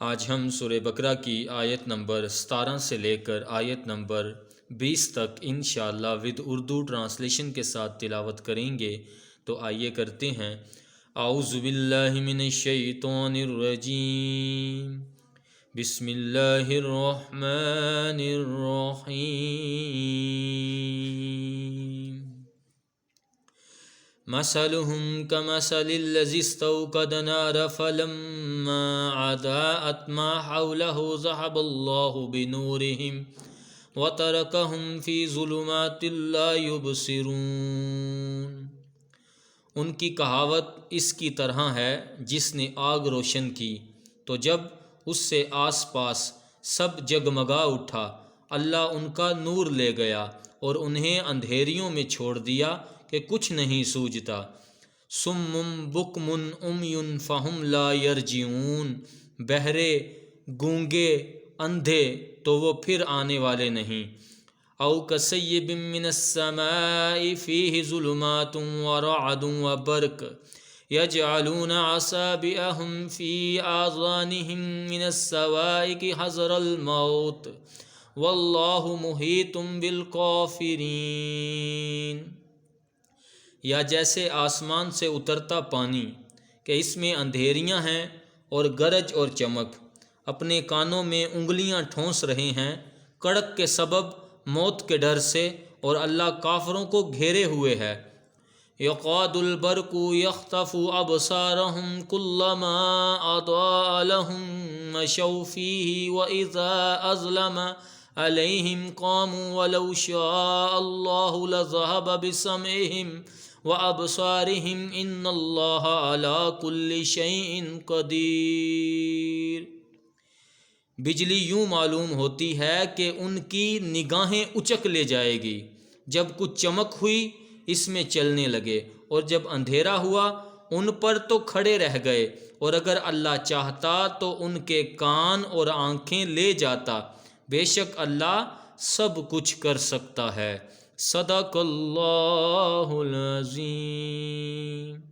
آج ہم سورہ بقرہ کی آیت نمبر 17 سے لے کر آیت نمبر 20 تک انشاءاللہ ود اردو ٹرانسلیشن کے ساتھ تلاوت کریں گے، تو آئیے کرتے ہیں۔ اعوذ باللہ من الشیطان الرجیم، بسم اللہ الرحمن الرحیم۔ مثلهم كمثل الذي استوقد نارا فلما أضاءت ما حوله ذهب الله بنورهم وتركهم في ظلمات لا يبصرون۔ ان کی کہاوت اس کی طرح ہے، جس نے آگ روشن کی تو جب اس سے آس پاس سب جگمگا اٹھا، اللہ ان کا نور لے گیا اور انہیں اندھیریوں میں چھوڑ دیا کہ کچھ نہیں سوجھتا۔ صم بکم عمی فہم لا یرجعون، بہرے، گونگے، اندھے تو وہ پھر آنے والے نہیں۔ او کصیب من السماء فیہ ظلمات ورعد وبرق یجعلون اصابعهم فی آذانهم من الصواعق حذر الموت واللہ محیط بالکافرین۔ یا جیسے آسمان سے اترتا پانی کہ اس میں اندھیریاں ہیں اور گرج اور چمک، اپنے کانوں میں انگلیاں ٹھونس رہے ہیں کڑک کے سبب موت کے ڈر سے، اور اللہ کافروں کو گھیرے ہوئے ہے۔ یقاد البرق یخطف ابصارهم کلما اضاء لهم مشوا فیہ واذا اظلم علیہم قاموا ولو شاء اللہ لذہب بسمعہم وابصارہم ان اللہ علی کل شیء قدیر۔ بجلی یوں معلوم ہوتی ہے کہ ان کی نگاہیں اچک لے جائے گی، جب کچھ چمک ہوئی اس میں چلنے لگے، اور جب اندھیرا ہوا ان پر تو کھڑے رہ گئے، اور اگر اللہ چاہتا تو ان کے کان اور آنکھیں لے جاتا، بے شک اللہ سب کچھ کر سکتا ہے۔ صدق اللہ العظیم۔